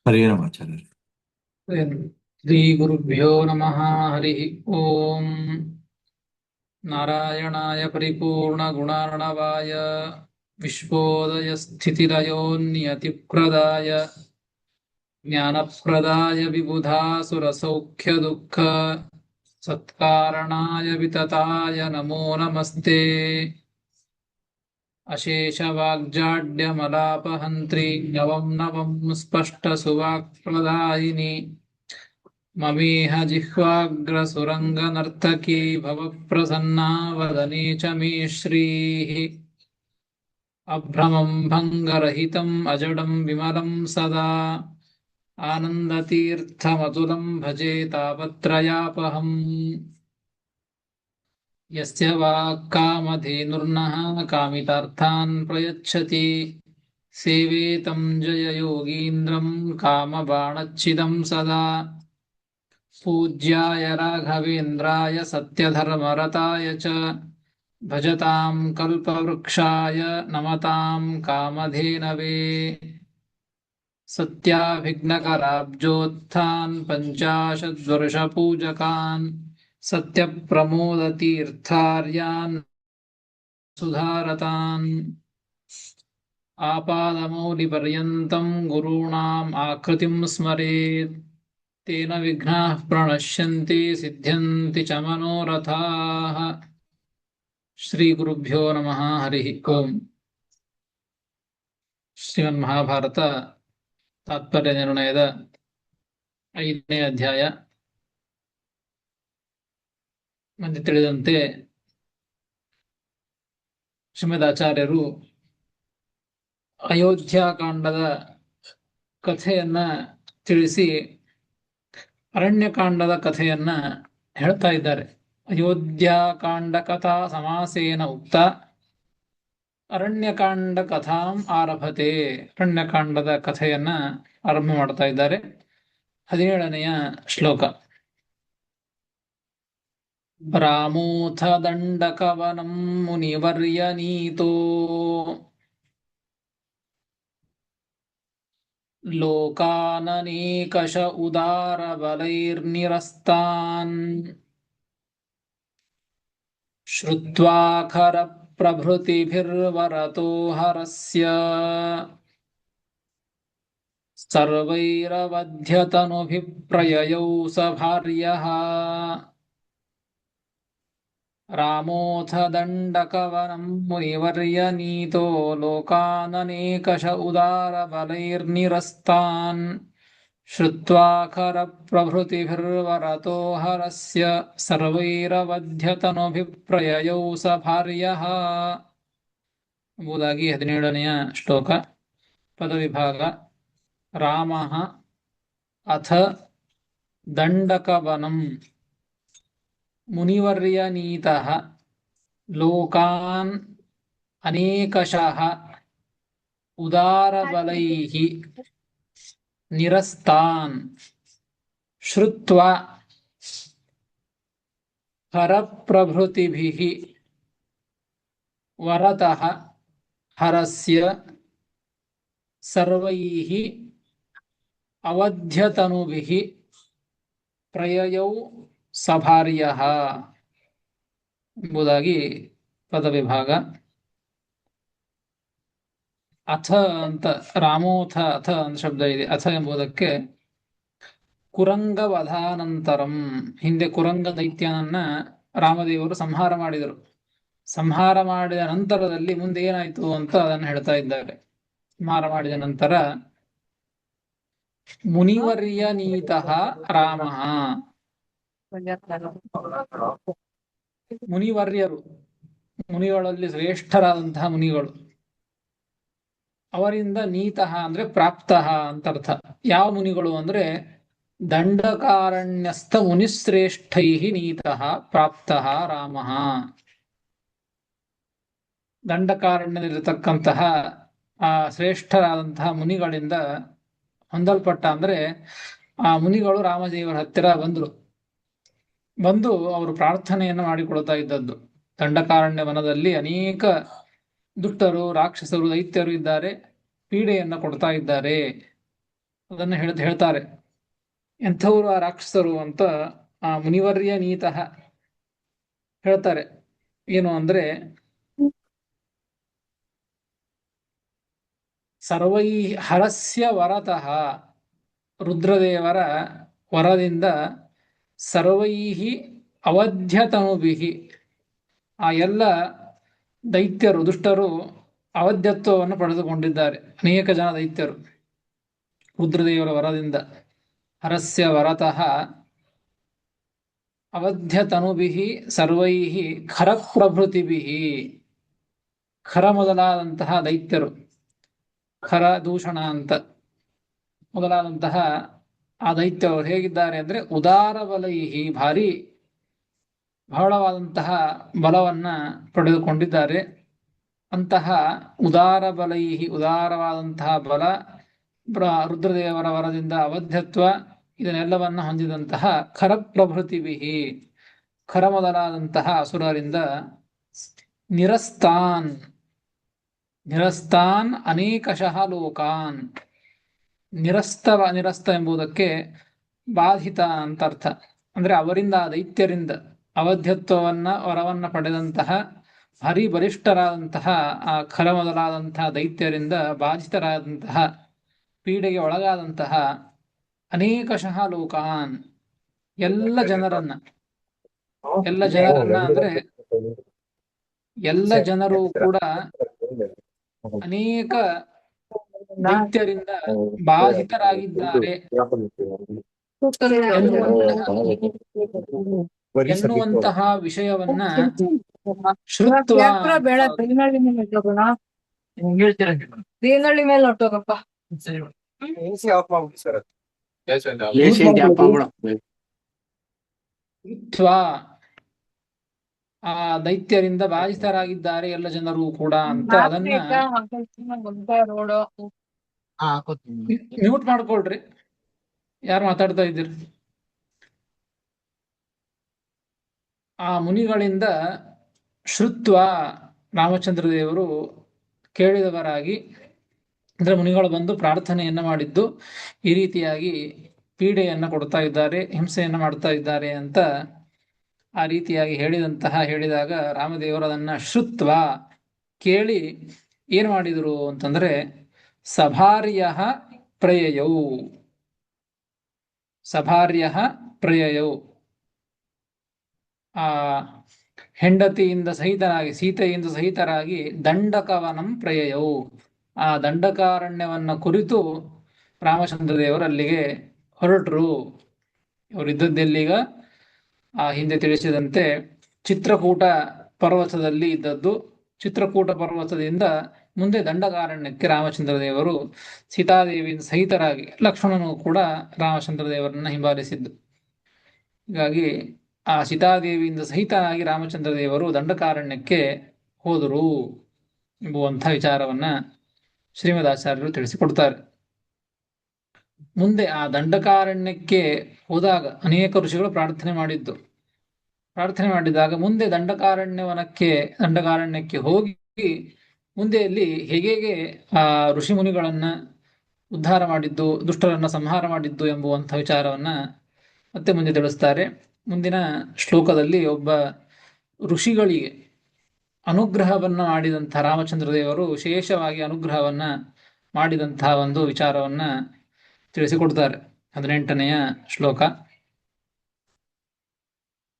ಹರೇ ನಮ ಆಚಾರ್ಯರು. ಶ್ರೀ ಗುರುಭ್ಯೋ ನಮಃ. ಹರಿ ಓಂ. ನಾರಾಯಣಾಯ ಪರಿಪೂರ್ಣ ಗುಣಾರ್ಣವಾಯ ವಿಶ್ವೋದಯ ಸ್ಥಿತಿಲಯೋನ್ಯತಿಪ್ರದಾಯ ಜ್ಞಾನಪ್ರದಾಯ ವಿಬುಧಾಸುರಸೌಖ್ಯ ದುಃಖ ಸತ್ಕಾರಣಾಯ ವಿತತಾಯ ನಮೋ ನಮಸ್ತೆ. ಅಶೇಷವಾಗ್ಜಾಡ್ಯಮಲಾಪಹಂತ್ರಿ ನವಂ ನವಂ ಸ್ಪಷ್ಟಸುವಾಕ್ಪ್ರದಾಯಿನಿ ಮಮೇಹ ಜಿಹ್ವಾಗ್ರಸುರಂಗನರ್ತಕೀ ಭವಪ್ರಸನ್ನಾ ವದನೆ ಚ ಮೇ ಶ್ರೀಃ. ಅಭ್ರಮಂ ಭಂಗರಹಿತಂ ಅಜಡಂ ವಿಮಲಂ ಸದಾ ಆನಂದತೀರ್ಥಮತುಲಂ ಭಜೆ ತಾಪತ್ರಯಾಪಹಂ. ಯಸ್ಯ ವಾಕ್ಕಾಮಧೇನುರ್ನಃ ಕಾಮಿತಾರ್ಥಾನ್ ಪ್ರಯಚ್ಛತಿ ಸೇವೇತಂ ಜಯಯೋಗೀಂದ್ರಂ ಕಾಮಬಾಣಚ್ಛಿದಂ ಸದಾ. पूज्याय राघवेन्द्राय सत्यधर्मरताय च भजतां कल्पवृक्षाय नमतां कामधेनवे. सत्याभिघ्नकराब्जोत्थान् पञ्चाशद्वर्षपूजकान् सत्यप्रमोदतीर्थार्यान् सुधारतान् आपादमौलिपर्यन्तं गुरूणाम् आकृतिं स्मरेत् तेन विघ्नाः प्रणश्यन्ति सिद्ध्यन्ति च मनोरथाः. ಶ್ರೀಗುರುಭ್ಯೋ ನಮಃ. ಹರಿ ಓಂ. ಶ್ರೀಮನ್ಮಹಾಭಾರತ ತಾತ್ಪರ್ಯ ನಿರ್ಣಯದ 5ನೇ ಅಧ್ಯಾಯ. ಮುಂದೆ ತಿಳಿದಂತೆ ಶ್ರೀಮದಾಚಾರ್ಯರು ಅಯೋಧ್ಯಾಕಾಂಡದ ಕಥೆಯನ್ನ ತಿಳಿಸಿ ಅರಣ್ಯಕಾಂಡದ ಕಥೆಯನ್ನ ಹೇಳ್ತಾ ಇದ್ದಾರೆ. ಅಯೋಧ್ಯಾಕಾಂಡ ಕಥಾ ಸಮಾಸೇನ ಉಕ್ತ ಅರಣ್ಯಕಾಂಡ ಕಥಾಂ ಆರಭತೆ. ಅರಣ್ಯಕಾಂಡದ ಕಥೆಯನ್ನ ಆರಂಭ ಮಾಡ್ತಾ ಇದ್ದಾರೆ. 17ನೆಯ ಶ್ಲೋಕ. ರಾಮೋಥ ದಂಡಕವನಂ ಮುನಿವರ್ಯ ನೀತೋ ಲೋಕಾನನೇಕಶ ಉದಾರ ಬಲೈರ್ನಿರಸ್ತಾನ್ ಶ್ರುತ್ವಾಖರ ಪ್ರಭೃತಿಭಿರ್ವರತೋ ಹರಸ್ಯ ಸರ್ವೈರವಧ್ಯತನುಭಿಪ್ರಯಯೌ ಸ ಭಾರ್ಯಃ. ರಾಮೋಥ ದಂಡಕವನಂ ಮುನಿವರ್ಯ ನೀತೋ ಲೋಕಾನನೇಕಶ ಉದಾರ ಬಲೈರ್ನಿರಸ್ತಾನ್ ಶ್ರುತ್ವಾಖರ ಪ್ರಭೃತಿಭಿರ್ವರತೋ ಹರಸ್ಯ ಸರ್ವೈರವಧ್ಯತನುಭಿಪ್ರಯಯೌ ಸ ಭಾರ್ಯಃ ಎಂಬುದಾಗಿ 17ನೆಯ ಶ್ಲೋಕ. ಪದವಿಭಾಗ. ರಾಮಃ ಅಥ ದಂಡಕವನಂ ಮುನಿವರ್ಯನೀತಃ ಲೋಕಾನ್ ಅನೇಕಶಃ ಉದಾರಬಲೈಃ ನಿರಸ್ತಾನ್ ಶ್ರುತ್ವಾ ಹರಪ್ರಭೃತಿಭಿಃ ವರತಃ ಹರಸ್ಯ ಸರ್ವೈಃ ಅವಧ್ಯತನುಭಿಃ ಪ್ರಯಯೌ ಸಭಾರ್ಯಃ ಎಂಬುದಾಗಿ ಪದವಿಭಾಗ. ಅಥ ಅಂತ ರಾಮೋಥ ಅಥ ಅಂತ ಶಬ್ದ ಇದೆ. ಅಥ ಎಂಬುದಕ್ಕೆ ಕುರಂಗವಧಾನಂತರಂ, ಹಿಂದೆ ಕುರಂಗ ದೈತ್ಯನನ್ನ ರಾಮದೇವರು ಸಂಹಾರ ಮಾಡಿದರು. ಸಂಹಾರ ಮಾಡಿದ ನಂತರದಲ್ಲಿ ಮುಂದೆ ಏನಾಯ್ತು ಅಂತ ಅದನ್ನು ಹೇಳ್ತಾ ಇದ್ದಾರೆ. ಸಂಹಾರ ಮಾಡಿದ ನಂತರ ಮುನಿವರ್ಯನೀತಃ ರಾಮಃ, ಮುನಿವರ್ಯರು, ಮುನಿಗಳಲ್ಲಿ ಶ್ರೇಷ್ಠರಾದಂತಹ ಮುನಿಗಳು, ಅವರಿಂದ ನೀತಃ ಅಂದ್ರೆ ಪ್ರಾಪ್ತಃ ಅಂತ ಅರ್ಥ. ಯಾವ ಮುನಿಗಳು ಅಂದ್ರೆ ದಂಡಕಾರಣ್ಯಸ್ಥ ಮುನಿಶ್ರೇಷ್ಠೈ ನೀತಃ ಪ್ರಾಪ್ತಃ ರಾಮಃ. ದಂಡಕಾರಣ್ಯದಲ್ಲಿರತಕ್ಕಂತಹ ಆ ಶ್ರೇಷ್ಠರಾದಂತಹ ಮುನಿಗಳಿಂದ ಹೊಂದಲ್ಪಟ್ಟ ಅಂದ್ರೆ ಆ ಮುನಿಗಳು ರಾಮದೇವರ ಹತ್ತಿರ ಬಂದು ಅವರು ಪ್ರಾರ್ಥನೆಯನ್ನು ಮಾಡಿಕೊಳ್ತಾ ಇದ್ದದ್ದು. ದಂಡಕಾರಣ್ಯ ವನದಲ್ಲಿ ಅನೇಕ ದುಷ್ಟರು, ರಾಕ್ಷಸರು, ದೈತ್ಯರು ಇದ್ದಾರೆ, ಪೀಡೆಯನ್ನು ಕೊಡ್ತಾ ಇದ್ದಾರೆ. ಅದನ್ನು ಹೇಳ್ತಾರೆ. ಎಂಥವರು ಆ ರಾಕ್ಷಸರು ಅಂತ ಆ ಮುನಿವರ್ಯ ನೀತಃ ಹೇಳ್ತಾರೆ. ಏನು ಅಂದ್ರೆ, ಸರ್ವೈ ಹರಸ್ಯ ವರತಃ, ರುದ್ರದೇವರ ವರದಿಂದ ಸರ್ವೈಹಿ ಅವಧ್ಯತನುಭಿಹಿ, ಆ ಎಲ್ಲ ದೈತ್ಯರು ದುಷ್ಟರು ಅವಧ್ಯತ್ವವನ್ನು ಪಡೆದುಕೊಂಡಿದ್ದಾರೆ. ಅನೇಕ ಜನ ದೈತ್ಯರು ರುದ್ರದೇವರ ವರದಿಂದ. ಹರಸ್ಯ ವರತಃ ಅವಧ್ಯತನುಭಿಃ ಸರ್ವೈಃ ಖರಪ್ರಭೃತಿಭಿಃ, ಖರ ಮೊದಲಾದಂತಹ ದೈತ್ಯರು, ಖರ ದೂಷಣ ಅಂತ ಮೊದಲಾದಂತಹ ಆ ದೈತ್ಯರು ಹೇಗಿದ್ದಾರೆ ಅಂದ್ರೆ, ಉದಾರ ಬಲೈಹಿ, ಭಾರಿ ಬಹಳವಾದಂತಹ ಬಲವನ್ನ ಪಡೆದುಕೊಂಡಿದ್ದಾರೆ. ಅಂತಹ ಉದಾರ ಬಲೈಹಿ, ಉದಾರವಾದಂತಹ ಬಲ, ರುದ್ರದೇವರ ವರದಿಂದ ಅವಧ್ಯತ್ವ, ಇದನ್ನೆಲ್ಲವನ್ನ ಹೊಂದಿದಂತಹ ಖರ ಪ್ರಭೃತಿಭಿಹಿ, ಖರ ಮೊದಲಾದಂತಹ ಅಸುರರಿಂದ ನಿರಸ್ತಾನ್, ನಿರಸ್ತಾನ್ ಅನೇಕಶಃ ಲೋಕಾನ್, ನಿರಸ್ತ ಎಂಬುದಕ್ಕೆ ಬಾಧಿತ ಅಂತ ಅರ್ಥ. ಅಂದ್ರೆ ಅವರಿಂದ, ದೈತ್ಯರಿಂದ ಅವಧ್ಯತ್ವವನ್ನ ವರವನ್ನ ಪಡೆದಂತಹ ಭಾರಿ ಬಲಿಷ್ಠರಾದಂತಹ ಆ ಖರ ಮೊದಲಾದಂತಹ ದೈತ್ಯರಿಂದ ಬಾಧಿತರಾದಂತಹ, ಪೀಡೆಗೆ ಒಳಗಾದಂತಹ ಅನೇಕಶಃ ಲೋಕಾನ್, ಎಲ್ಲ ಜನರನ್ನ ಅಂದ್ರೆ ಎಲ್ಲ ಜನರು ಕೂಡ ಅನೇಕ ದೈತ್ಯರಿಂದ ಬಾಧಿತರಾಗಿದ್ದಾರೆ ಎನ್ನುವಂತಹ ವಿಷಯವನ್ನ ಶ್ರುತ್ವ, ಆ ದೈತ್ಯರಿಂದ ಬಾಧಿತರಾಗಿದ್ದಾರೆ ಎಲ್ಲ ಜನರು ಕೂಡ ಅಂತ ಅದನ್ನ ಮ್ಯೂಟ್ ಮಾಡ್ಕೊಳ್ರಿ, ಯಾರು ಮಾತಾಡ್ತಾ ಇದ್ದೀರಿ. ಆ ಮುನಿಗಳಿಂದ ಶ್ರುತ್ವ, ರಾಮಚಂದ್ರ ದೇವರು ಕೇಳಿದವರಾಗಿ, ಅಂದ್ರೆ ಮುನಿಗಳು ಬಂದು ಪ್ರಾರ್ಥನೆಯನ್ನ ಮಾಡಿದ್ದು, ಈ ರೀತಿಯಾಗಿ ಪೀಡೆಯನ್ನ ಕೊಡ್ತಾ ಇದ್ದಾರೆ, ಹಿಂಸೆಯನ್ನ ಮಾಡ್ತಾ ಇದ್ದಾರೆ ಅಂತ ಆ ರೀತಿಯಾಗಿ ಹೇಳಿದಾಗ ರಾಮದೇವರು ಅದನ್ನ ಶ್ರುತ್ವ, ಕೇಳಿ ಏನು ಮಾಡಿದರು ಅಂತಂದ್ರೆ, ಸಭಾರ್ಯ ಪ್ರಯಯೌ, ಸಭಾರ್ಯ ಪ್ರಯಯೌ, ಆ ಹೆಂಡತಿಯಿಂದ ಸಹಿತರಾಗಿ, ಸೀತೆಯಿಂದ ಸಹಿತರಾಗಿ ದಂಡಕವನಂ ಪ್ರಯಯೌ, ಆ ದಂಡಕಾರಣ್ಯವನ್ನ ಕುರಿತು ರಾಮಚಂದ್ರ ದೇವರು ಅಲ್ಲಿಗೆ ಹೊರಟರು. ಅವರಿದ್ದದ್ದೆಲ್ಲೀಗ ಆ ಹಿಂದೆ ತಿಳಿಸಿದಂತೆ ಚಿತ್ರಕೂಟ ಪರ್ವತದಲ್ಲಿ ಇದ್ದದ್ದು. ಚಿತ್ರಕೂಟ ಪರ್ವತದಿಂದ ಮುಂದೆ ದಂಡಕಾರಣ್ಯಕ್ಕೆ ರಾಮಚಂದ್ರ ದೇವರು ಸೀತಾದೇವಿಯಿಂದ ಸಹಿತರಾಗಿ, ಲಕ್ಷ್ಮಣನು ಕೂಡ ರಾಮಚಂದ್ರ ದೇವರನ್ನ ಹಿಂಬಾಲಿಸಿದ್ದು. ಹೀಗಾಗಿ ಆ ಸೀತಾದೇವಿಯಿಂದ ಸಹಿತನಾಗಿ ರಾಮಚಂದ್ರ ದೇವರು ದಂಡಕಾರಣ್ಯಕ್ಕೆ ಹೋದರು ಎಂಬುವಂಥ ವಿಚಾರವನ್ನ ಶ್ರೀಮದಾಚಾರ್ಯರು ತಿಳಿಸಿಕೊಡ್ತಾರೆ. ಮುಂದೆ ಆ ದಂಡಕಾರಣ್ಯಕ್ಕೆ ಹೋದಾಗ ಅನೇಕ ಋಷಿಗಳು ಪ್ರಾರ್ಥನೆ ಮಾಡಿದಾಗ ಮುಂದೆ ದಂಡಕಾರಣ್ಯಕ್ಕೆ ಹೋಗಿ ಮುಂದೆ ಅಲ್ಲಿ ಹೇಗೆ ಆ ಋಷಿ ಮುನಿಗಳನ್ನ ಉದ್ಧಾರ ಮಾಡಿದ್ದು, ದುಷ್ಟರನ್ನ ಸಂಹಾರ ಮಾಡಿದ್ದು ಎಂಬುವಂಥ ವಿಚಾರವನ್ನ ಮತ್ತೆ ಮುಂದೆ ತಿಳಿಸ್ತಾರೆ. ಮುಂದಿನ ಶ್ಲೋಕದಲ್ಲಿ ಒಬ್ಬ ಋಷಿಗಳಿಗೆ ಅನುಗ್ರಹವನ್ನ ಮಾಡಿದಂಥ ರಾಮಚಂದ್ರ ದೇವರು ವಿಶೇಷವಾಗಿ ಅನುಗ್ರಹವನ್ನ ಮಾಡಿದಂತಹ ಒಂದು ವಿಚಾರವನ್ನ ತಿಳಿಸಿಕೊಡ್ತಾರೆ. 18ನೆಯ ಶ್ಲೋಕ.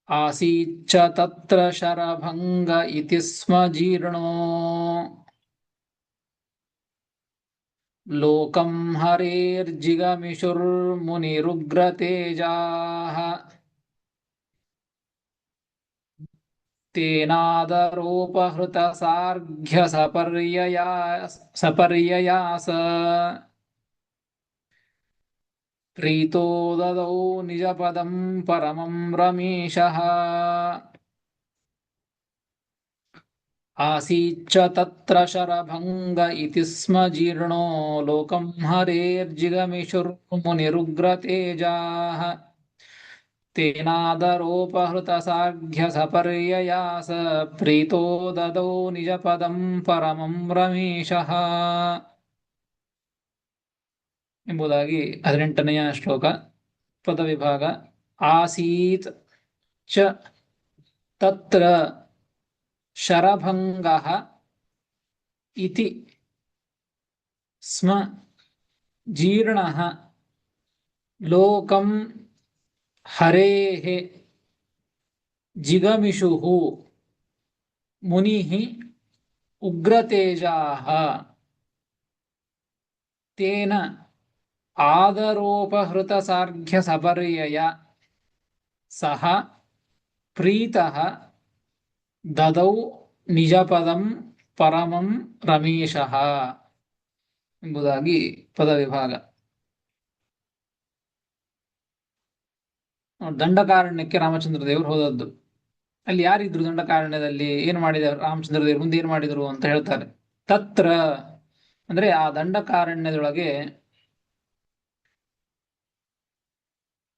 ಆಸೀಚ್ಚ ತತ್ರ ಶರಭಂಗ ಇತಿ ಸ್ಮ ಜೀರ್ಣೋ ಲೋಕಂ ಹರೇರ್ಜಿಗಮಿಷುರ್ಮುನಿರುಗ್ರತೇಜಾಃ ತೇನಾದರೋಪಹೃತ ಸಾರ್ಘ್ಯ ಸಪರ್ಯಯಾಸ ಪ್ರೀತೋ ದದೌ ನಿಜಪದಂ ಪರಮಂ ರಮೇಶಃ. ಆಸೀಚ್ಚ ತತ್ರ ಶರಭಂಗ ಇತಿ ಸ್ಮ ಜೀರ್ಣೋ ಲೋಕಂ ಹರೇರ್ಜಿಗಮಿಷುರ್ಮುನಿರುಗ್ರತೇಜಾಃ ತೇನಾದರೋಪಹೃತ ಸಾರ್ಘ್ಯ ಸಪರ್ಯಯಾಸ ಪ್ರೀತೋ ದದೌ ನಿಜಪದಂ ಪರಮಂ ರಮೇಶಃ. ಎಂಬುದಾಗಿ 18ನೆಯ ಶ್ಲೋಕ. ಪದವಿಭಾಗ. ಆಸೀತ್ ಚ ತತ್ರ ಶರಭಂಗಃ ಇತಿ ಸ್ಮ ಜೀರ್ಣಃ ಲೋಕಂ ಹರೇಃ ಜಿಗಮಿಷುಃ ಮುನಿಃ ಉಗ್ರತೇಜಾಃ ತೇನ ಆದರೋಪಹೃತಸಾರ್ಘ್ಯಸಪರ್ಯಯ ಸಹ ಪ್ರೀತಃ ದದೌ ನಿಜಪದಂ ಪರಮಂ ರಮೇಶಃ ಎಂಬುದಾಗಿ ಪದವಿಭಾಗ. ದಂಡಕಾರಣ್ಯಕ್ಕೆ ರಾಮಚಂದ್ರ ದೇವರು ಹೋದದ್ದು. ಅಲ್ಲಿ ಯಾರಿದ್ರು ದಂಡಕಾರಣ್ಯದಲ್ಲಿ? ಏನು ಮಾಡಿದ ರಾಮಚಂದ್ರ ದೇವರು? ಮುಂದೆ ಏನು ಮಾಡಿದರು ಅಂತ ಹೇಳ್ತಾರೆ. ತತ್ರ ಅಂದ್ರೆ ಆ ದಂಡಕಾರಣ್ಯದೊಳಗೆ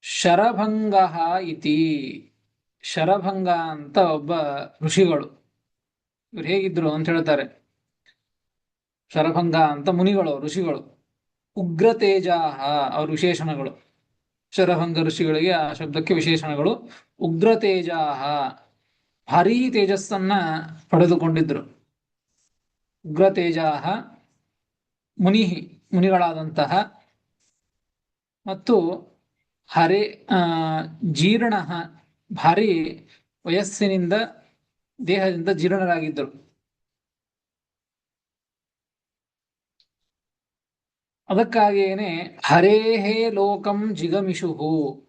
ಶರಭಂಗ ಇತಿ, ಶರಭಂಗ ಅಂತ ಒಬ್ಬ ಋಷಿಗಳು. ಇವ್ರು ಹೇಗಿದ್ರು ಅಂತ ಹೇಳ್ತಾರೆ. ಶರಭಂಗ ಅಂತ ಮುನಿಗಳು, ಋಷಿಗಳು. ಉಗ್ರ ತೇಜಾಹ ಅವ್ರ ವಿಶೇಷಣಗಳು. ಶರಭಂಗ ಋಷಿಗಳಿಗೆ ಆ ಶಬ್ದಕ್ಕೆ ವಿಶೇಷಣಗಳು. ಉಗ್ರ ತೇಜಾಹ, ಭಾರೀ ತೇಜಸ್ಸನ್ನ ಪಡೆದುಕೊಂಡಿದ್ರು. ಉಗ್ರ ತೇಜಾಹ ಮುನಿಗಳಾದಂತಹ. ಮತ್ತು ಹರೇ ಜೀರ್ಣ, ಭಾರಿ ವಯಸ್ಸಿನಿಂದ ದೇಹದಿಂದ ಜೀರ್ಣರಾಗಿದ್ದರು. ಅದಕ್ಕಾಗಿಯೇನೆ ಹರೇಹೇ ಲೋಕಂ ಜಿಗಮಿಷುಹು,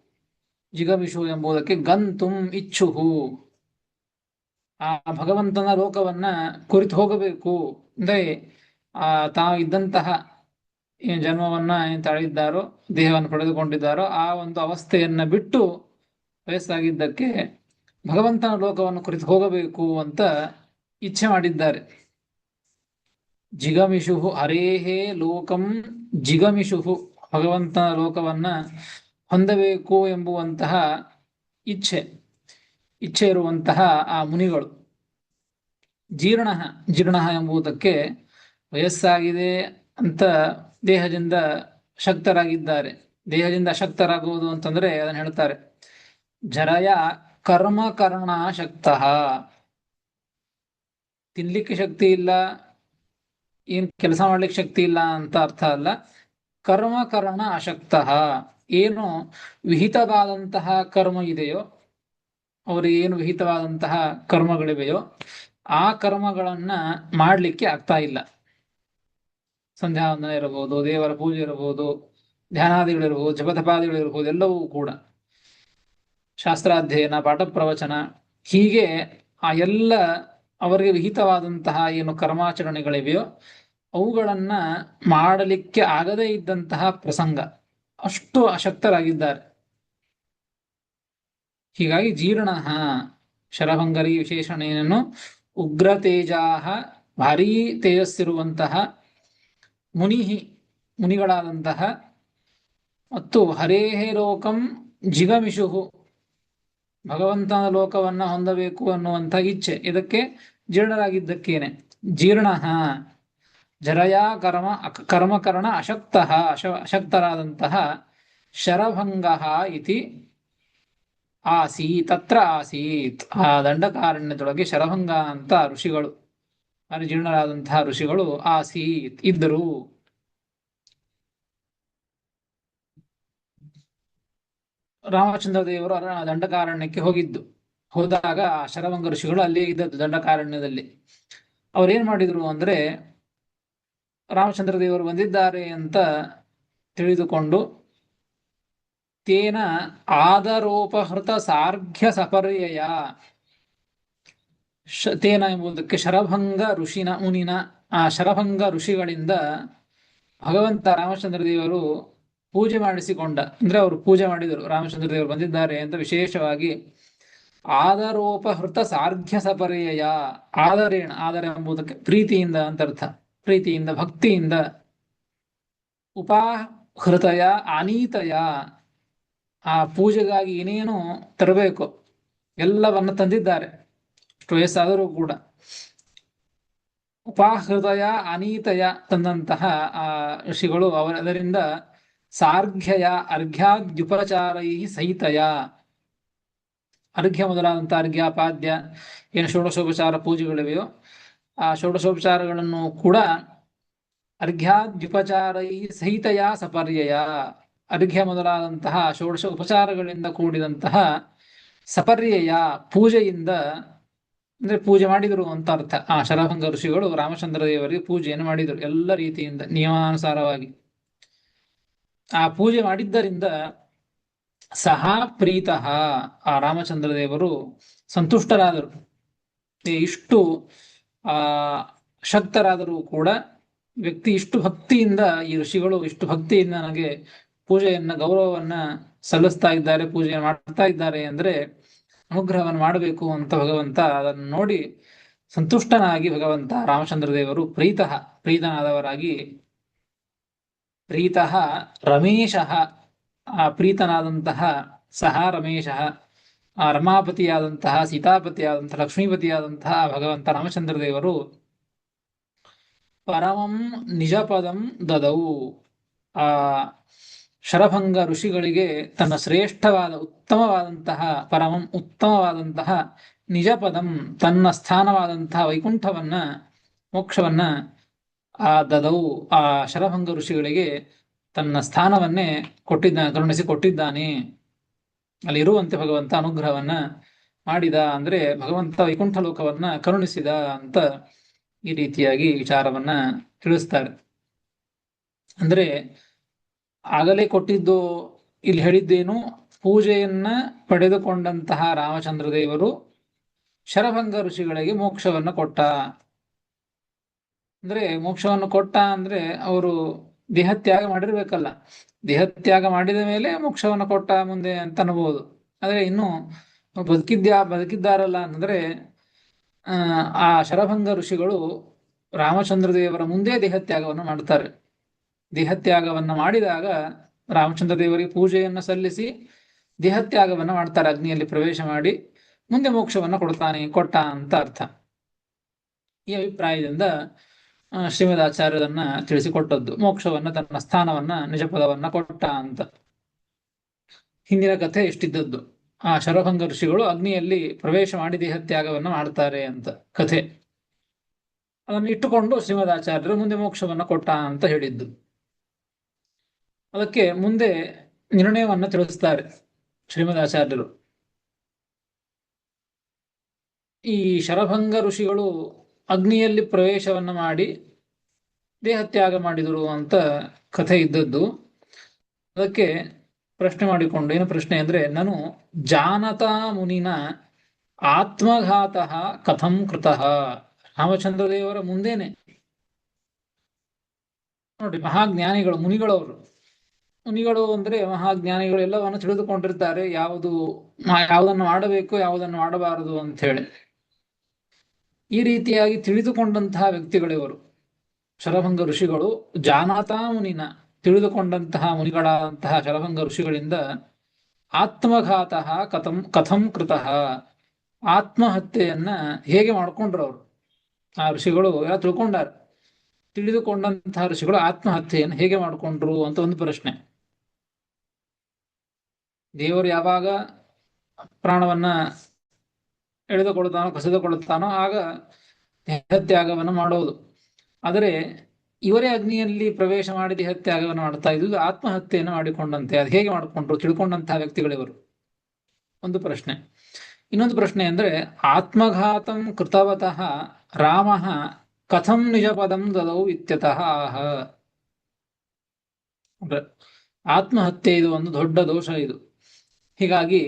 ಜಿಗಮಿಷು ಎಂಬುದಕ್ಕೆ ಗಂತುಂ ಇಚ್ಛುಹು, ಆ ಭಗವಂತನ ಲೋಕವನ್ನ ಕುರಿತು ಹೋಗಬೇಕು ಅಂದ್ರೆ ತಾವು ಇದ್ದಂತಹ ಏನು ಜನ್ಮವನ್ನ ಏನು ತಾಳಿದ್ದಾರೋ, ದೇಹವನ್ನು ಪಡೆದುಕೊಂಡಿದ್ದಾರೋ ಆ ಒಂದು ಅವಸ್ಥೆಯನ್ನ ಬಿಟ್ಟು ವಯಸ್ಸಾಗಿದ್ದಕ್ಕೆ ಭಗವಂತನ ಲೋಕವನ್ನು ಕುರಿತು ಹೋಗಬೇಕು ಅಂತ ಇಚ್ಛೆ ಮಾಡಿದ್ದಾರೆ. ಜಿಗಮಿಷುಹು ಹರೇಹೇ ಲೋಕಂ ಜಿಗಮಿಷುಹು, ಭಗವಂತನ ಲೋಕವನ್ನ ಹೊಂದಬೇಕು ಎಂಬುವಂತಹ ಇಚ್ಛೆ ಇರುವಂತಹ ಆ ಮುನಿಗಳು. ಜೀರ್ಣ, ಜೀರ್ಣ ಎಂಬುದಕ್ಕೆ ವಯಸ್ಸಾಗಿದೆ ಅಂತ ದೇಹದಿಂದ ಶಕ್ತರಾಗಿದ್ದಾರೆ. ದೇಹದಿಂದ ಅಶಕ್ತರಾಗುವುದು ಅಂತಂದ್ರೆ ಅದನ್ನ ಹೇಳ್ತಾರೆ ಜರಯ ಕರ್ಮಕರಣ ಶಕ್ತಃ. ತಿನ್ಲಿಕ್ಕೆ ಶಕ್ತಿ ಇಲ್ಲ, ಏನ್ ಕೆಲಸ ಮಾಡ್ಲಿಕ್ಕೆ ಶಕ್ತಿ ಇಲ್ಲ ಅಂತ ಅರ್ಥ ಅಲ್ಲ. ಕರ್ಮಕರಣ ಅಶಕ್ತಃ, ಏನು ವಿಹಿತವಾದಂತಹ ಕರ್ಮ ಇದೆಯೋ, ಅವರಿಗೆ ಏನು ವಿಹಿತವಾದಂತಹ ಕರ್ಮಗಳಿವೆಯೋ ಆ ಕರ್ಮಗಳನ್ನ ಮಾಡ್ಲಿಕ್ಕೆ ಆಗ್ತಾ ಇಲ್ಲ. ಸಂಧ್ಯಾ ವಂದನೆ ಇರಬಹುದು, ದೇವರ ಪೂಜೆ ಇರಬಹುದು, ಧ್ಯಾನಾದಿಗಳಿರಬಹುದು, ಜಪತಪಾದಿಗಳಿರಬಹುದು, ಎಲ್ಲವೂ ಕೂಡ ಶಾಸ್ತ್ರಾಧ್ಯಯನ, ಪಾಠ ಪ್ರವಚನ, ಹೀಗೆ ಆ ಎಲ್ಲ ಅವರಿಗೆ ವಿಹಿತವಾದಂತಹ ಏನು ಕರ್ಮಾಚರಣೆಗಳಿವೆಯೋ ಅವುಗಳನ್ನ ಮಾಡಲಿಕ್ಕೆ ಆಗದೇ ಇದ್ದಂತಹ ಪ್ರಸಂಗ, ಅಷ್ಟು ಅಶಕ್ತರಾಗಿದ್ದಾರೆ. ಹೀಗಾಗಿ ಜೀರ್ಣ, ಶರಭಂಗರಿ ವಿಶೇಷಣ ಏನನ್ನು ಉಗ್ರ ತೇಜಾಹ, ಭಾರೀ ತೇಜಸ್ಸಿರುವಂತಹ ಮುನಿಗಳಾದಂತಹ, ಮತ್ತು ಹರೇಹೇ ಲೋಕಂ ಜಿಗಮಿಷುಹು, ಭಗವಂತನ ಲೋಕವನ್ನ ಹೊಂದಬೇಕು ಅನ್ನುವಂಥ ಇಚ್ಛೆ, ಇದಕ್ಕೆ ಜೀರ್ಣರಾಗಿದ್ದಕ್ಕೇನೆ. ಜೀರ್ಣ ಜರಯಾ ಕರ್ಮಕರಣ ಅಶಕ್ತಃ, ಅಶಕ್ತರಾದಂತಹ ಶರಭಂಗ ಇತಿ ತತ್ರ ಆಸೀತ್, ಆ ದಂಡಕಾರಣ್ಯದೊಳಗೆ ಶರಭಂಗ ಅಂತ ಋಷಿಗಳು, ಜೀರ್ಣರಾದಂತಹ ಋಷಿಗಳು ಆಸೀತ್ ಇದ್ದರು. ರಾಮಚಂದ್ರ ದೇವರು ದಂಡಕಾರಣ್ಯಕ್ಕೆ ಹೋದಾಗ ಶರಭಂಗ ಋಷಿಗಳು ಅಲ್ಲೇ ಇದ್ದದ್ದು ದಂಡಕಾರಣ್ಯದಲ್ಲಿ. ಅವ್ರೇನ್ ಮಾಡಿದ್ರು ಅಂದ್ರೆ, ರಾಮಚಂದ್ರ ದೇವರು ಬಂದಿದ್ದಾರೆ ಅಂತ ತಿಳಿದುಕೊಂಡು ತೇನ ಆದರೋಪಹೃತ ಸಾರ್ಘ್ಯ ಸಪರ್ಯಯ, ತೇನ ಎಂಬುದಕ್ಕೆ ಶರಭಂಗ ಮುನಿನ, ಆ ಶರಭಂಗ ಋಷಿಗಳಿಂದ ಭಗವಂತ ರಾಮಚಂದ್ರ ದೇವರು ಪೂಜೆ ಮಾಡಿಸಿಕೊಂಡ, ಅಂದ್ರೆ ಅವರು ಪೂಜೆ ಮಾಡಿದರು. ರಾಮಚಂದ್ರ ದೇವರು ಬಂದಿದ್ದಾರೆ ಅಂತ ವಿಶೇಷವಾಗಿ ಆದರೋಪಹೃತ ಸಾರ್ಘ್ಯ ಸಪರ್ಯಯ, ಆದರೇಣ, ಆದರ ಎಂಬುದಕ್ಕೆ ಪ್ರೀತಿಯಿಂದ ಅಂತ ಅರ್ಥ. ಪ್ರೀತಿಯಿಂದ, ಭಕ್ತಿಯಿಂದ, ಉಪಾಹೃತಯ ಆನೀತಯ, ಆ ಪೂಜೆಗಾಗಿ ಏನೇನು ತರಬೇಕು ಎಲ್ಲವನ್ನ ತಂದಿದ್ದಾರೆ, ಅಷ್ಟು ವಯಸ್ಸಾದರೂ ಕೂಡ. ಉಪಾಹೃದಯ ಅನೀತಯ ತಂದಂತಹ ಆ ಋಷಿಗಳು ಅದರಿಂದ ಸಾರ್ಘ್ಯಯ ಅರ್ಘ್ಯಾದ್ಯುಪಚಾರೈ ಸಹಿತಯ. ಅರ್ಘ್ಯ ಮೊದಲಾದಂಥ ಅರ್ಘ್ಯಾಪಾದ್ಯ ಏನು ಷೋಡಶೋಪಚಾರ ಪೂಜೆಗಳಿವೆಯೋ ಆ ಷೋಡಶೋಪಚಾರಗಳನ್ನು ಕೂಡ ಅರ್ಘ್ಯಾದ್ಯುಪಚಾರೈ ಸಹಿತಯ ಸಪರ್ಯಯ. ಅರ್ಘ್ಯ ಮೊದಲಾದಂತಹ ಷೋಡಶ ಉಪಚಾರಗಳಿಂದ ಕೂಡಿದಂತಹ ಸಪರ್ಯಯ ಪೂಜೆಯಿಂದ, ಅಂದ್ರೆ ಪೂಜೆ ಮಾಡಿದರು ಅಂತ ಅರ್ಥ. ಆ ಶರಭಂಗ ಋಷಿಗಳು ರಾಮಚಂದ್ರ ದೇವರಿಗೆ ಪೂಜೆಯನ್ನು ಮಾಡಿದರು ಎಲ್ಲ ರೀತಿಯಿಂದ ನಿಯಮಾನುಸಾರವಾಗಿ. ಆ ಪೂಜೆ ಮಾಡಿದ್ದರಿಂದ ಸಹ ಪ್ರೀತಃ, ಆ ರಾಮಚಂದ್ರ ದೇವರು ಸಂತುಷ್ಟರಾದರು. ಇಷ್ಟು ಆ ಶಕ್ತರಾದರೂ ಕೂಡ ವ್ಯಕ್ತಿ ಇಷ್ಟು ಭಕ್ತಿಯಿಂದ, ಈ ಋಷಿಗಳು ಇಷ್ಟು ಭಕ್ತಿಯಿಂದ ನನಗೆ ಪೂಜೆಯನ್ನ ಗೌರವವನ್ನ ಸಲ್ಲಿಸ್ತಾ ಇದ್ದಾರೆ, ಪೂಜೆ ಮಾಡ್ತಾ ಇದ್ದಾರೆ ಅಂದ್ರೆ ಅನುಗ್ರಹವನ್ನು ಮಾಡಬೇಕು ಅಂತ ಭಗವಂತ ಅದನ್ನು ನೋಡಿ ಸಂತುಷ್ಟನಾಗಿ ಭಗವಂತ ರಾಮಚಂದ್ರ ದೇವರು ಪ್ರೀತನಾದವರಾಗಿ ಪ್ರೀತಃ ರಮೇಶಃ, ಆ ಪ್ರೀತನಾದಂತಹ ಸಹ ರಮೇಶಃ, ಆ ರಮಾಪತಿಯಾದಂತಹ ಸೀತಾಪತಿಯಾದಂತಹ ಲಕ್ಷ್ಮೀಪತಿಯಾದಂತಹ ಭಗವಂತ ರಾಮಚಂದ್ರ ದೇವರು ಪರಮಂ ನಿಜಪದಂ ದದೌ, ಆ ಶರಭಂಗ ಋಷಿಗಳಿಗೆ ತನ್ನ ಶ್ರೇಷ್ಠವಾದ ಉತ್ತಮವಾದಂತಹ ಪರಮಂ ಉತ್ತಮವಾದಂತಹ ನಿಜಪದಂ ತನ್ನ ಸ್ಥಾನವಾದಂತಹ ವೈಕುಂಠವನ್ನ ಮೋಕ್ಷವನ್ನ ಆ ದದೌ, ಆ ಶರಭಂಗ ಋಷಿಗಳಿಗೆ ತನ್ನ ಸ್ಥಾನವನ್ನೇ ಕರುಣಿಸಿ ಕೊಟ್ಟಿದ್ದಾನೆ. ಅಲ್ಲಿರುವಂತೆ ಭಗವಂತ ಅನುಗ್ರಹವನ್ನ ಮಾಡಿದ, ಅಂದ್ರೆ ಭಗವಂತ ವೈಕುಂಠ ಲೋಕವನ್ನ ಕರುಣಿಸಿದ ಅಂತ ಈ ರೀತಿಯಾಗಿ ವಿಚಾರವನ್ನ ತಿಳಿಸ್ತಾರೆ. ಅಂದ್ರೆ ಆಗಲೇ ಕೊಟ್ಟಿದ್ದು, ಇಲ್ಲಿ ಹೇಳಿದ್ದೇನು, ಪೂಜೆಯನ್ನ ಪಡೆದುಕೊಂಡಂತಹ ರಾಮಚಂದ್ರ ದೇವರು ಶರಭಂಗ ಋಷಿಗಳಿಗೆ ಮೋಕ್ಷವನ್ನ ಕೊಟ್ಟ. ಅಂದ್ರೆ ಮೋಕ್ಷವನ್ನು ಕೊಟ್ಟ ಅಂದ್ರೆ ಅವರು ದೇಹತ್ಯಾಗ ಮಾಡಿರ್ಬೇಕಲ್ಲ, ದೇಹತ್ಯಾಗ ಮಾಡಿದ ಮೇಲೆ ಮೋಕ್ಷವನ್ನು ಕೊಟ್ಟ ಮುಂದೆ ಅಂತ ಅನ್ಬೋದು. ಆದ್ರೆ ಇನ್ನು ಬದುಕಿದ್ದಾರಲ್ಲ ಅಂದ್ರೆ ಆ ಶರಭಂಗ ಋಷಿಗಳು ರಾಮಚಂದ್ರ ದೇವರ ಮುಂದೆ ದೇಹತ್ಯಾಗವನ್ನು ಮಾಡ್ತಾರೆ. ದೇಹತ್ಯಾಗವನ್ನ ಮಾಡಿದಾಗ ರಾಮಚಂದ್ರ ದೇವರಿಗೆ ಪೂಜೆಯನ್ನು ಸಲ್ಲಿಸಿ ದೇಹತ್ಯಾಗವನ್ನ ಮಾಡ್ತಾರೆ, ಅಗ್ನಿಯಲ್ಲಿ ಪ್ರವೇಶ ಮಾಡಿ ಮುಂದೆ ಮೋಕ್ಷವನ್ನ ಕೊಟ್ಟ ಅಂತ ಅರ್ಥ. ಈ ಅಭಿಪ್ರಾಯದಿಂದ ಶ್ರೀಮದಾಚಾರ್ಯರನ್ನ ತಿಳಿಸಿಕೊಟ್ಟದ್ದು, ಮೋಕ್ಷವನ್ನ ತನ್ನ ಸ್ಥಾನವನ್ನ ನಿಜಪದವನ್ನ ಕೊಟ್ಟ ಅಂತ. ಹಿಂದಿನ ಕಥೆ ಎಷ್ಟಿದ್ದದ್ದು, ಆ ಶರಭಂಗ ಋಷಿಗಳು ಅಗ್ನಿಯಲ್ಲಿ ಪ್ರವೇಶ ಮಾಡಿ ದೇಹತ್ಯಾಗವನ್ನ ಮಾಡ್ತಾರೆ ಅಂತ ಕಥೆ. ಅದನ್ನು ಇಟ್ಟುಕೊಂಡು ಶ್ರೀಮದಾಚಾರ್ಯರು ಮುಂದೆ ಮೋಕ್ಷವನ್ನ ಕೊಟ್ಟ ಅಂತ ಹೇಳಿದ್ದು. ಅದಕ್ಕೆ ಮುಂದೆ ನಿರ್ಣಯವನ್ನ ತಿಳಿಸ್ತಾರೆ ಶ್ರೀಮದಾಚಾರ್ಯರು. ಈ ಶರಭಂಗ ಋಷಿಗಳು ಅಗ್ನಿಯಲ್ಲಿ ಪ್ರವೇಶವನ್ನ ಮಾಡಿ ದೇಹತ್ಯಾಗ ಮಾಡಿದರು ಅಂತ ಕಥೆ ಇದ್ದದ್ದು. ಅದಕ್ಕೆ ಪ್ರಶ್ನೆ ಮಾಡಿಕೊಂಡು, ಏನು ಪ್ರಶ್ನೆ ಅಂದ್ರೆ, ನಾನು ಜಾನತಾ ಮುನಿನ ಆತ್ಮಘಾತ ಕಥಂ ಕೃತಃ. ರಾಮಚಂದ್ರ ದೇವರ ಮುಂದೇನೆ ನೋಡಿ, ಮಹಾಜ್ಞಾನಿಗಳು ಮುನಿಗಳವರು. ಮುನಿಗಳು ಅಂದ್ರೆ ಮಹಾಜ್ಞಾನಿಗಳು ಎಲ್ಲವನ್ನು ತಿಳಿದುಕೊಂಡಿರ್ತಾರೆ, ಯಾವುದನ್ನು ಮಾಡಬೇಕು ಯಾವುದನ್ನು ಮಾಡಬಾರದು ಅಂತ ಹೇಳಿ. ಈ ರೀತಿಯಾಗಿ ತಿಳಿದುಕೊಂಡಂತಹ ವ್ಯಕ್ತಿಗಳಿವರು ಶರಭಂಗ ಋಷಿಗಳು. ಜಾನತಾ ಮುನಿನ, ತಿಳಿದುಕೊಂಡಂತಹ ಮುನಿಗಳಾದಂತಹ ಶರಭಂಗ ಋಷಿಗಳಿಂದ ಆತ್ಮಘಾತ ಕಥಂ ಕೃತಃ, ಆತ್ಮಹತ್ಯೆಯನ್ನ ಹೇಗೆ ಮಾಡ್ಕೊಂಡ್ರು ಅವರು. ಆ ಋಷಿಗಳು ಎಲ್ಲ ತಿಳ್ಕೊಂಡಾರ, ತಿಳಿದುಕೊಂಡಂತಹ ಋಷಿಗಳು ಆತ್ಮಹತ್ಯೆಯನ್ನು ಹೇಗೆ ಮಾಡಿಕೊಂಡ್ರು ಅಂತ ಒಂದು ಪ್ರಶ್ನೆ. ದೇವರು ಯಾವಾಗ ಪ್ರಾಣವನ್ನ ಕಸಿದುಕೊಳ್ಳುತ್ತಾನೋ ಆಗ ದೇಹತ್ಯಾಗವನ್ನು ಮಾಡೋದು. ಆದರೆ ಇವರೇ ಅಗ್ನಿಯಲ್ಲಿ ಪ್ರವೇಶ ಮಾಡಿ ದೇಹತ್ಯಾಗವನ್ನು ಮಾಡ್ತಾ ಇದ್ದು ಆತ್ಮಹತ್ಯೆಯನ್ನು ಮಾಡಿಕೊಂಡಂತೆ. ಅದು ಹೇಗೆ ಮಾಡಿಕೊಂಡ್ರು, ತಿಳ್ಕೊಂಡಂತಹ ವ್ಯಕ್ತಿಗಳಿವರು, ಒಂದು ಪ್ರಶ್ನೆ. ಇನ್ನೊಂದು ಪ್ರಶ್ನೆ ಅಂದ್ರೆ, ಆತ್ಮಘಾತಂ ಕೃತವತಃ ರಾಮ ಕಥಂ ನಿಜ ಪದಂ ದದೌ ಇತ್ಯತಃ ಆಹ. ಆತ್ಮಹತ್ಯೆ ಇದು ಒಂದು ದೊಡ್ಡ ದೋಷ ಇದು. ಹೀಗಾಗಿ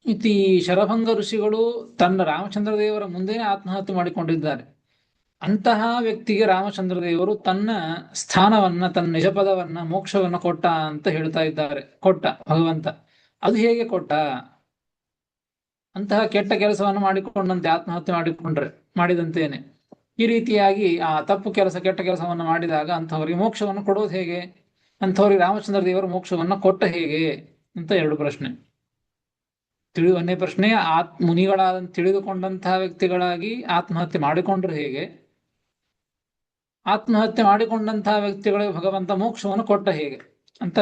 ಈ ಶರಭಂಗ ಋಷಿಗಳು ತನ್ನ ರಾಮಚಂದ್ರ ದೇವರ ಮುಂದೆನೇ ಆತ್ಮಹತ್ಯೆ ಮಾಡಿಕೊಂಡಿದ್ದಾರೆ. ಅಂತಹ ವ್ಯಕ್ತಿಗೆ ರಾಮಚಂದ್ರ ದೇವರು ತನ್ನ ಸ್ಥಾನವನ್ನ, ತನ್ನ ನಿಜಪದವನ್ನ, ಮೋಕ್ಷವನ್ನ ಕೊಟ್ಟ ಅಂತ ಹೇಳ್ತಾ ಇದ್ದಾರೆ. ಕೊಟ್ಟ ಭಗವಂತ. ಅದು ಹೇಗೆ ಕೊಟ್ಟ? ಅಂತಹ ಕೆಟ್ಟ ಕೆಲಸವನ್ನು ಮಾಡಿಕೊಂಡಂತೆ ಆತ್ಮಹತ್ಯೆ ಮಾಡಿದಂತೇನೆ. ಈ ರೀತಿಯಾಗಿ ಆ ತಪ್ಪು ಕೆಲಸ, ಕೆಟ್ಟ ಕೆಲಸವನ್ನು ಮಾಡಿದಾಗ ಅಂಥವರಿಗೆ ಮೋಕ್ಷವನ್ನು ಕೊಡೋದು ಹೇಗೆ? ಅಂಥವ್ರಿಗೆ ರಾಮಚಂದ್ರ ದೇವರು ಮೋಕ್ಷವನ್ನ ಕೊಟ್ಟ ಹೇಗೆ ಅಂತ ಎರಡು ಪ್ರಶ್ನೆ. ಒಂದೇ ಪ್ರಶ್ನೆ, ಮುನಿಗಳಾದಂತ ತಿಳಿದುಕೊಂಡಂತಹ ವ್ಯಕ್ತಿಗಳಾಗಿ ಆತ್ಮಹತ್ಯೆ ಮಾಡಿಕೊಂಡ್ರು ಹೇಗೆ? ಆತ್ಮಹತ್ಯೆ ಮಾಡಿಕೊಂಡಂತಹ ವ್ಯಕ್ತಿಗಳಿಗೆ ಭಗವಂತ ಮೋಕ್ಷವನ್ನು ಕೊಟ್ಟ ಹೇಗೆ? ಅಂತ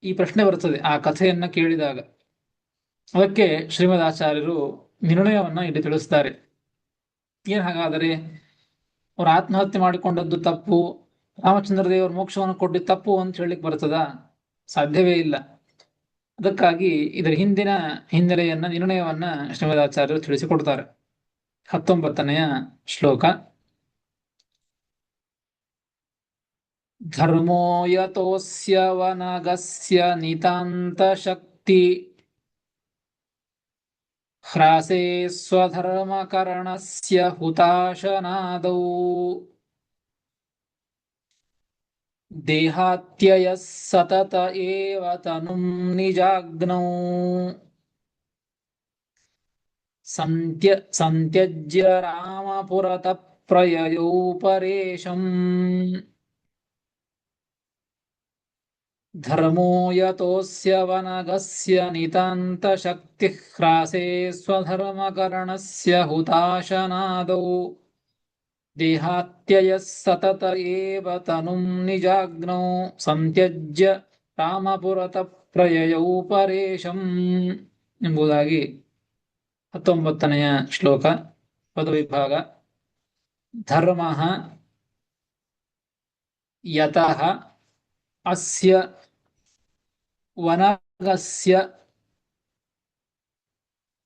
ಈ ಪ್ರಶ್ನೆ ಬರ್ತದೆ ಆ ಕಥೆಯನ್ನ ಕೇಳಿದಾಗ. ಅದಕ್ಕೆ ಶ್ರೀಮದ್ ಆಚಾರ್ಯರು ನಿರ್ಣಯವನ್ನ ಇಲ್ಲಿ ತಿಳಿಸ್ತಾರೆ. ಏನ್ ಹಾಗಾದರೆ ಅವ್ರು ಆತ್ಮಹತ್ಯೆ ಮಾಡಿಕೊಂಡದ್ದು ತಪ್ಪು, ರಾಮಚಂದ್ರ ದೇವರು ಮೋಕ್ಷವನ್ನು ಕೊಟ್ಟಿದ್ದು ತಪ್ಪು ಅಂತ ಹೇಳಲಿಕ್ಕೆ ಬರ್ತದ? ಸಾಧ್ಯವೇ ಇಲ್ಲ. ಅದಕ್ಕಾಗಿ ಇದರ ಹಿಂದಿನ ಹಿನ್ನೆಲೆಯನ್ನ, ನಿರ್ಣಯವನ್ನ ಶ್ರೀಮದಾಚಾರ್ಯರು ತಿಳಿಸಿಕೊಡ್ತಾರೆ. 19ನೆಯ ಶ್ಲೋಕ. ಧರ್ಮೋ ಯತೋಸ್ಯ ವನಗಸ್ಯ ನಿತಾಂತ ಶಕ್ತಿ ಹ್ರಾಸೇ ಸ್ವಧರ್ಮಕರಣಸ್ಯ ಹುತಾಶನಾದೌ ದೇಹಾತ್ಯಯಃ ಸತತ ಏವ ತನುಂ ನಿಜಾಗ್ನೌ ಸಂತ್ಯಜ್ಯ ರಾಮಪುರತಃ ಪ್ರಯಯೌ ಪರೇಶಂ. ಧರ್ಮೋ ಯತೋಸ್ಯ ವನಗಸ್ಯ ನಿತಾಂತ ಶಕ್ತಿಃ ಹ್ರಾಸೇ ಸ್ವಧರ್ಮಕರಣಸ್ಯ ಹುತಾಶನಾದೌ ದೇಹಾತ್ಯಯಃ ಸತತ ಏವ ತನುಂ ನಿಜಾಗ್ನೌ ಸಂತ್ಯಜ್ಯ ರಾಮಪುರತಃ ಪ್ರಯಯೌ ಪರೇಶಂ ಎಂಬುದಾಗಿ 19ನೆಯ ಶ್ಲೋಕ ಪದವಿಭಾಗ. ಧರ್ಮಃ ಯತಃ ಅಸ್ಯ ವನಗಸ್ಯ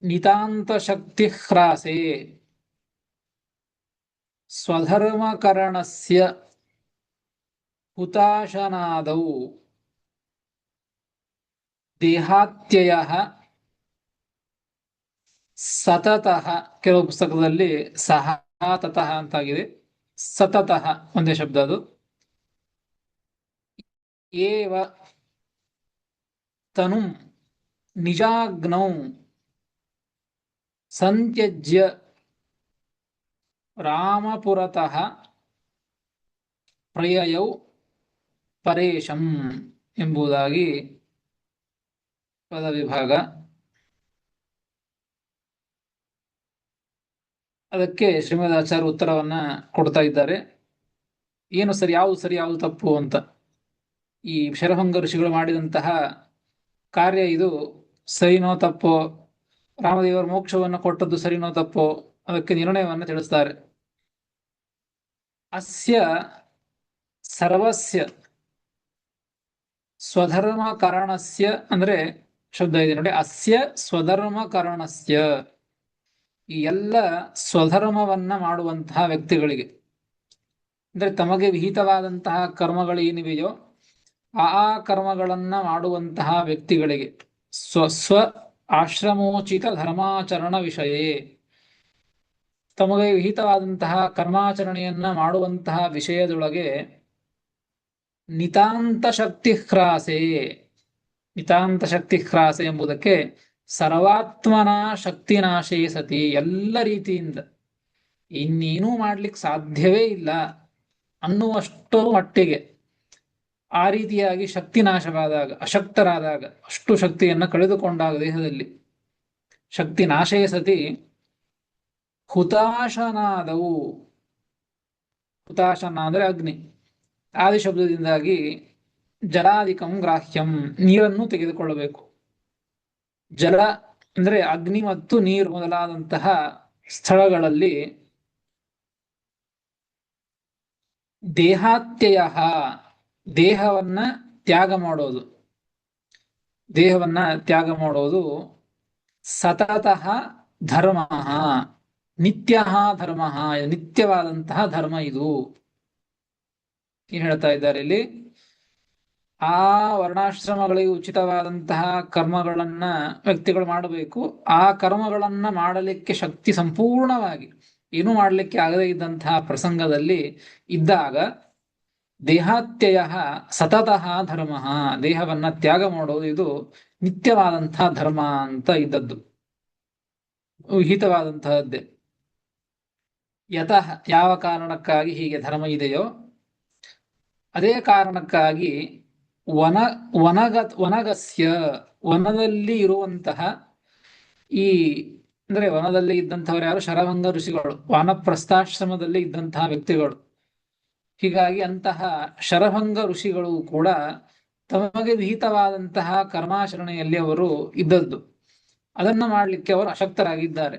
ನಿತಾಂತಶಕ್ತಿ ಹ್ರಾಸೇ ಸ್ವಧರ್ಮಕರಣಸ್ಯ ಹುತಾಶನಾದೌ ದೇಹಾತ್ಯಯಃ ಸತತಃ, ಕೆಲವು ಪುಸ್ತಕದಲ್ಲಿ ಸಹತತಃ ಅಂತಾಗಿದೆ, ಸತತಃ ಒಂದೇ ಶಬ್ದ ಅದು, ಏವ ತನುಂ ನಿಜಾಗ್ನೌ ಸಂತ್ಯಜ್ಯ ರಾಮಪುರತಃ ಪ್ರಯಯೌ ಪರೇಶಂ ಎಂಬುದಾಗಿ ಪದವಿಭಾಗ. ಅದಕ್ಕೆ ಶ್ರೀಮದಾಚಾರ್ಯ ಉತ್ತರವನ್ನ ಕೊಡ್ತಾ ಇದ್ದಾರೆ. ಏನು ಸರಿ, ಯಾವುದು ಸರಿ, ಯಾವುದು ತಪ್ಪು ಅಂತ. ಈ ಶರಭಂಗ ಋಷಿಗಳು ಮಾಡಿದಂತಹ ಕಾರ್ಯ ಇದು ಸರಿನೋ ತಪ್ಪೋ, ರಾಮದೇವರ ಮೋಕ್ಷವನ್ನು ಕೊಟ್ಟದ್ದು ಸರಿನೋ ತಪ್ಪೋ, ಅದಕ್ಕೆ ನಿರ್ಣಯವನ್ನು ತಿಳಿಸ್ತಾರೆ. ಅಸ್ಯ ಸರ್ವಸ್ಯ ಸ್ವಧರ್ಮಕರಣಸ್ಯ ಅಂದ್ರೆ ಶಬ್ದ ಇದೆ ನೋಡಿ, ಅಸ್ಯ ಸ್ವಧರ್ಮಕರಣಸ್ಯ, ಈ ಎಲ್ಲ ಸ್ವಧರ್ಮವನ್ನ ಮಾಡುವಂತಹ ವ್ಯಕ್ತಿಗಳಿಗೆ, ಅಂದ್ರೆ ತಮಗೆ ವಿಹಿತವಾದಂತಹ ಕರ್ಮಗಳು ಏನಿವೆಯೋ ಆ ಕರ್ಮಗಳನ್ನ ಮಾಡುವಂತಹ ವ್ಯಕ್ತಿಗಳಿಗೆ, ಸ್ವ ಆಶ್ರಮೋಚಿತ ಧರ್ಮಾಚರಣ ವಿಷಯೇ, ತಮಗೆ ವಿಹಿತವಾದಂತಹ ಕರ್ಮಾಚರಣೆಯನ್ನ ಮಾಡುವಂತಹ ವಿಷಯದೊಳಗೆ ನಿತಾಂತ ಶಕ್ತಿ ಹ್ರಾಸೆ, ನಿತಾಂತ ಶಕ್ತಿ ಹ್ರಾಸೆ ಎಂಬುದಕ್ಕೆ ಸರ್ವಾತ್ಮನ ಶಕ್ತಿನಾಶೇ ಸತಿ, ಎಲ್ಲ ರೀತಿಯಿಂದ ಇನ್ನೇನೂ ಮಾಡ್ಲಿಕ್ಕೆ ಸಾಧ್ಯವೇ ಇಲ್ಲ ಅನ್ನುವಷ್ಟು ಮಟ್ಟಿಗೆ ಆ ರೀತಿಯಾಗಿ ಶಕ್ತಿ ನಾಶವಾದಾಗ, ಅಶಕ್ತರಾದಾಗ, ಅಷ್ಟು ಶಕ್ತಿಯನ್ನ ಕಳೆದುಕೊಂಡಾಗ ದೇಹದಲ್ಲಿ ಶಕ್ತಿ ನಾಶೇ ಸತಿ ಹುತಾಶನಾದವು, ಹುತಾಶನ ಅಂದ್ರೆ ಅಗ್ನಿ, ಆದಿ ಶಬ್ದದಿಂದಾಗಿ ಜಲಾಧಿಕಂ ಗ್ರಾಹ್ಯಂ, ನೀರನ್ನು ತೆಗೆದುಕೊಳ್ಳಬೇಕು. ಜಲ ಅಂದ್ರೆ ಅಗ್ನಿ ಮತ್ತು ನೀರು ಮೊದಲಾದಂತಹ ಸ್ಥಳಗಳಲ್ಲಿ ದೇಹಾತ್ಯಯ, ದೇಹವನ್ನ ತ್ಯಾಗ ಮಾಡೋದು, ದೇಹವನ್ನ ತ್ಯಾಗ ಮಾಡೋದು ಸತತಃ ಧರ್ಮ, ನಿತ್ಯ ಧರ್ಮ, ನಿತ್ಯವಾದಂತಹ ಧರ್ಮ ಇದು. ಏನ್ ಹೇಳ್ತಾ ಇದ್ದಾರೆ ಇಲ್ಲಿ? ಆ ವರ್ಣಾಶ್ರಮಗಳಿಗೆ ಉಚಿತವಾದಂತಹ ಕರ್ಮಗಳನ್ನ ವ್ಯಕ್ತಿಗಳು ಮಾಡಬೇಕು. ಆ ಕರ್ಮಗಳನ್ನ ಮಾಡಲಿಕ್ಕೆ ಶಕ್ತಿ ಸಂಪೂರ್ಣವಾಗಿ ಏನು ಮಾಡಲಿಕ್ಕೆ ಆಗದೇ ಇದ್ದಂತಹ ಪ್ರಸಂಗದಲ್ಲಿ ಇದ್ದಾಗ ದೇಹಾತ್ಯಯ ಸತತಃ ಧರ್ಮ, ದೇಹವನ್ನ ತ್ಯಾಗ ಮಾಡೋದು ಇದು ನಿತ್ಯವಾದಂತಹ ಧರ್ಮ ಅಂತ ಇದ್ದದ್ದು, ವಿಹಿತವಾದಂತಹದ್ದೇ. ಯತಃ, ಯಾವ ಕಾರಣಕ್ಕಾಗಿ ಹೀಗೆ ಧರ್ಮ ಇದೆಯೋ ಅದೇ ಕಾರಣಕ್ಕಾಗಿ ವನಗಸ್ಯ, ವನದಲ್ಲಿ ಇರುವಂತಹ ಈ ಅಂದ್ರೆ ವನದಲ್ಲಿ ಇದ್ದಂಥವ್ರು ಯಾರು? ಶರಭಂಗ ಋಷಿಗಳು, ವಾನಪ್ರಸ್ಥಾಶ್ರಮದಲ್ಲಿ ಇದ್ದಂತಹ ವ್ಯಕ್ತಿಗಳು. ಹೀಗಾಗಿ ಅಂತಹ ಶರಭಂಗ ಋಷಿಗಳು ಕೂಡ ತಮಗೆ ವಿಹಿತವಾದಂತಹ ಕರ್ಮಾಚರಣೆಯಲ್ಲಿ ಅವರು ಇದ್ದದ್ದು, ಅದನ್ನ ಮಾಡಲಿಕ್ಕೆ ಅವರು ಅಶಕ್ತರಾಗಿದ್ದಾರೆ.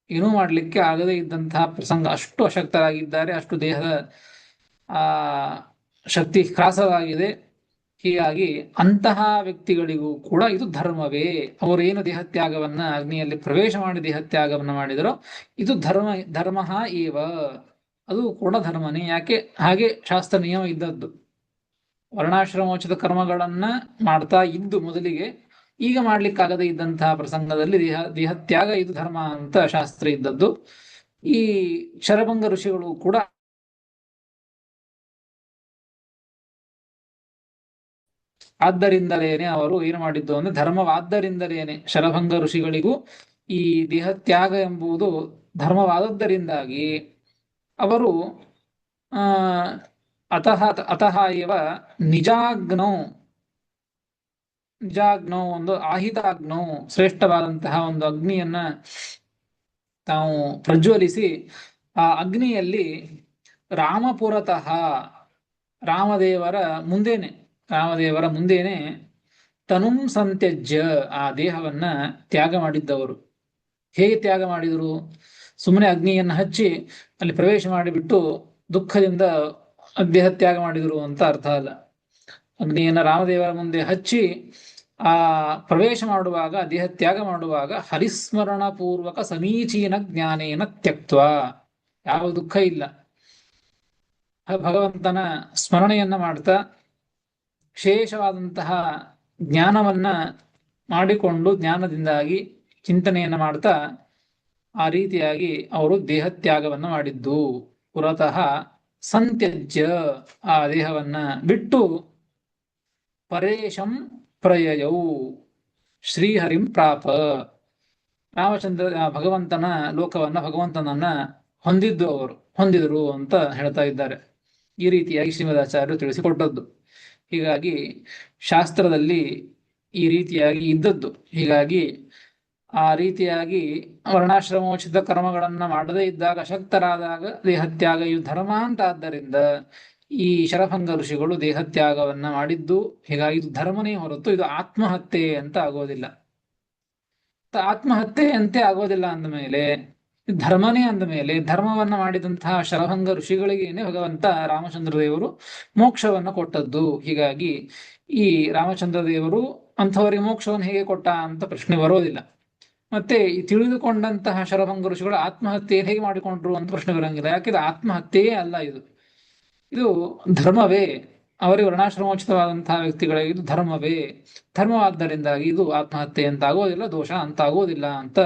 ಏನೂ ಮಾಡಲಿಕ್ಕೆ ಆಗದೇ ಇದ್ದಂತಹ ಪ್ರಸಂಗ, ಅಷ್ಟು ಅಶಕ್ತರಾಗಿದ್ದಾರೆ, ಅಷ್ಟು ದೇಹದ ಆ ಶಕ್ತಿ ಹ್ರಾಸವಾಗಿದೆ. ಹೀಗಾಗಿ ಅಂತಹ ವ್ಯಕ್ತಿಗಳಿಗೂ ಕೂಡ ಇದು ಧರ್ಮವೇ. ಅವರೇನು ದೇಹತ್ಯಾಗವನ್ನ ಅಗ್ನಿಯಲ್ಲಿ ಪ್ರವೇಶ ಮಾಡಿ ದೇಹತ್ಯಾಗವನ್ನ ಮಾಡಿದರೋ ಇದು ಧರ್ಮ ಏವ, ಅದು ಕೂಡ ಧರ್ಮನೇ. ಯಾಕೆ ಹಾಗೆ ಶಾಸ್ತ್ರ ನಿಯಮ ಇದ್ದದ್ದು. ವರ್ಣಾಶ್ರಮೋಚಿತ ಕರ್ಮಗಳನ್ನ ಮಾಡ್ತಾ ಇದ್ದು ಮೊದಲಿಗೆ, ಈಗ ಮಾಡ್ಲಿಕ್ಕಾಗದೇ ಇದ್ದಂತಹ ಪ್ರಸಂಗದಲ್ಲಿ ದೇಹತ್ಯಾಗ ಇದು ಧರ್ಮ ಅಂತ ಶಾಸ್ತ್ರ ಇದ್ದದ್ದು. ಈ ಶರಭಂಗ ಋಷಿಗಳು ಕೂಡ ಆದ್ದರಿಂದಲೇನೆ ಅವರು ಏನು ಮಾಡಿದ್ದು ಅಂದ್ರೆ, ಧರ್ಮವಾದ್ದರಿಂದಲೇನೆ ಶರಭಂಗ ಋಷಿಗಳಿಗೂ ಈ ದೇಹತ್ಯಾಗ ಎಂಬುದು ಧರ್ಮವಾದದ್ದರಿಂದಾಗಿ ಅವರು ಅತಃ ಇವ ನಿಜಾಗ್ನೌ ಒಂದು ಆಹಿತಾಗ್ನೌ ಶ್ರೇಷ್ಠವಾದಂತಹ ಒಂದು ಅಗ್ನಿಯನ್ನ ತಾವು ಪ್ರಜ್ವಲಿಸಿ ಆ ಅಗ್ನಿಯಲ್ಲಿ ರಾಮಪುರತಃ ರಾಮದೇವರ ಮುಂದೇನೆ ತನುಂ ಸಂತ್ಯಜ್ಯ ಆ ದೇಹವನ್ನ ತ್ಯಾಗ ಮಾಡಿದ್ದವರು. ಹೇಗೆ ತ್ಯಾಗ ಮಾಡಿದರು? ಸುಮ್ಮನೆ ಅಗ್ನಿಯನ್ನು ಹಚ್ಚಿ ಅಲ್ಲಿ ಪ್ರವೇಶ ಮಾಡಿಬಿಟ್ಟು ದುಃಖದಿಂದ ದೇಹ ತ್ಯಾಗ ಮಾಡಿದರು ಅಂತ ಅರ್ಥ ಅಲ್ಲ. ಅಗ್ನಿಯನ್ನು ರಾಮದೇವರ ಮುಂದೆ ಹಚ್ಚಿ ಆ ಪ್ರವೇಶ ಮಾಡುವಾಗ, ದೇಹ ತ್ಯಾಗ ಮಾಡುವಾಗ ಹರಿಸ್ಮರಣ ಪೂರ್ವಕ ಸಮೀಚೀನ ಜ್ಞಾನೇನ ತ್ಯಕ್ತ್ವ, ಯಾವ ದುಃಖ ಇಲ್ಲ, ಭಗವಂತನ ಸ್ಮರಣೆಯನ್ನ ಮಾಡ್ತಾ ವಿಶೇಷವಾದಂತಹ ಜ್ಞಾನವನ್ನ ಮಾಡಿಕೊಂಡು, ಜ್ಞಾನದಿಂದಾಗಿ ಚಿಂತನೆಯನ್ನ ಮಾಡ್ತಾ ಆ ರೀತಿಯಾಗಿ ಅವರು ದೇಹತ್ಯಾಗವನ್ನ ಮಾಡಿದ್ದು. ಪುರತಃ ಸಂತ್ಯಜ್ಯ ಆ ದೇಹವನ್ನ ಬಿಟ್ಟು ಪರೇಶಂ ಪ್ರಯಯೌ ಶ್ರೀಹರಿಂ ಪ್ರಾಪ, ರಾಮಚಂದ್ರ ಭಗವಂತನ ಲೋಕವನ್ನ, ಭಗವಂತನನ್ನ ಹೊಂದಿದರು ಅಂತ ಹೇಳ್ತಾ ಇದ್ದಾರೆ. ಈ ರೀತಿಯಾಗಿ ಶ್ರೀಮದಾಚಾರ್ಯರು ತಿಳಿಸಿಕೊಟ್ಟದ್ದು. ಹೀಗಾಗಿ ಶಾಸ್ತ್ರದಲ್ಲಿ ಈ ರೀತಿಯಾಗಿ ಇದ್ದದ್ದು. ಹೀಗಾಗಿ ಆ ರೀತಿಯಾಗಿ ವರ್ಣಾಶ್ರಮೋಚಿತ ಕರ್ಮಗಳನ್ನ ಮಾಡದೇ ಇದ್ದಾಗ, ಅಶಕ್ತರಾದಾಗ ದೇಹತ್ಯಾಗ ಇವು ಧರ್ಮ ಅಂತ ಆದ್ದರಿಂದ ಈ ಶರಭಂಗ ಋಷಿಗಳು ದೇಹತ್ಯಾಗವನ್ನ ಮಾಡಿದ್ದು. ಹೀಗಾಗಿ ಇದು ಧರ್ಮನೇ ಹೊರತು ಇದು ಆತ್ಮಹತ್ಯೆ ಅಂತ ಆಗೋದಿಲ್ಲ. ಆತ್ಮಹತ್ಯೆ ಅಂತೆ ಆಗೋದಿಲ್ಲ ಅಂದಮೇಲೆ ಧರ್ಮನೇ ಅಂದ ಮೇಲೆ, ಧರ್ಮವನ್ನ ಮಾಡಿದಂತಹ ಶರಭಂಗ ಋಷಿಗಳಿಗೇನೆ ಭಗವಂತ ರಾಮಚಂದ್ರ ದೇವರು ಮೋಕ್ಷವನ್ನ ಕೊಟ್ಟದ್ದು. ಹೀಗಾಗಿ ಈ ರಾಮಚಂದ್ರ ದೇವರು ಅಂಥವರಿಗೆ ಮೋಕ್ಷವನ್ನು ಹೇಗೆ ಕೊಟ್ಟ ಅಂತ ಪ್ರಶ್ನೆ ಬರೋದಿಲ್ಲ. ಮತ್ತೆ ಈ ತಿಳಿದುಕೊಂಡಂತಹ ಶರಭಂಗ ಋಷಿಗಳು ಆತ್ಮಹತ್ಯೆ ಹೇಗೆ ಮಾಡಿಕೊಂಡ್ರು ಅಂತ ಪ್ರಶ್ನೆ ಬರಂಗಿಲ್ಲ. ಯಾಕಿದು ಆತ್ಮಹತ್ಯೆಯೇ ಅಲ್ಲ, ಇದು ಧರ್ಮವೇ. ಅವರಿಗೆ ವರ್ಣಾಶ್ರಮೋಚಿತವಾದಂತಹ ವ್ಯಕ್ತಿಗಳಿಗೆ ಇದು ಧರ್ಮವೇ. ಧರ್ಮವಾದ್ದರಿಂದಾಗಿ ಇದು ಆತ್ಮಹತ್ಯೆ ಅಂತ ಆಗೋದಿಲ್ಲ, ದೋಷ ಅಂತ ಆಗೋದಿಲ್ಲ ಅಂತ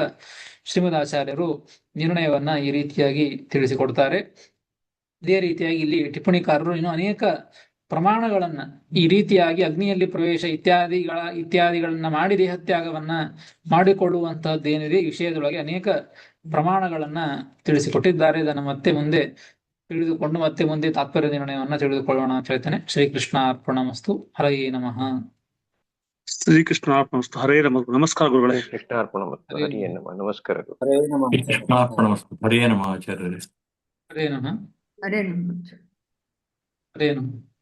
ಶ್ರೀಮದಾಚಾರ್ಯರು ನಿರ್ಣಯವನ್ನ ಈ ರೀತಿಯಾಗಿ ತಿಳಿಸಿಕೊಡ್ತಾರೆ. ಇದೇ ರೀತಿಯಾಗಿ ಇಲ್ಲಿ ಟಿಪ್ಪಣಿಕಾರರು ಇನ್ನು ಅನೇಕ ಪ್ರಮಾಣಗಳನ್ನ, ಈ ರೀತಿಯಾಗಿ ಅಗ್ನಿಯಲ್ಲಿ ಪ್ರವೇಶ ಇತ್ಯಾದಿಗಳನ್ನ ಮಾಡಿ ದೇಹತ್ಯಾಗವನ್ನ ಮಾಡಿಕೊಳ್ಳುವಂತಹದ್ದೇನಿದೆ ಈ ವಿಷಯದೊಳಗೆ ಅನೇಕ ಪ್ರಮಾಣಗಳನ್ನ ತಿಳಿಸಿಕೊಟ್ಟಿದ್ದಾರೆ. ಇದನ್ನು ಮತ್ತೆ ಮುಂದೆ ತಿಳಿದುಕೊಂಡು ಮತ್ತೆ ಮುಂದೆ ತಾತ್ಪರ್ಯ ನಿರ್ಣಯವನ್ನ ತಿಳಿದುಕೊಳ್ಳೋಣ ಅಂತ ಹೇಳ್ತೇನೆ. ಶ್ರೀಕೃಷ್ಣ ಅರ್ಪಣಮಸ್ತು. ಹರೇ ನಮಃ. ಶ್ರೀಕೃಷ್ಣ ಅರ್ಪಣಮಸ್ತು. ಹರೇ ನಮಃ. ನಮಸ್ಕಾರ ಗುರುಗಳೇ. ಕೃಷ್ಣ ಅರ್ಪಣಮಸ್ತು. ಹರೇ ನಮಃ. ನಮಸ್ಕಾರ. ಹರೇ ನಮಃ. ಕೃಷ್ಣ ಅರ್ಪಣಮಸ್ತು. ಹರೇ ನಮಃ ಆಚಾರ್ಯರೇ. ಹರೇ ನಮಃ. ಹರೇ ನಮಃ. ಹರೇ ನಮಃ.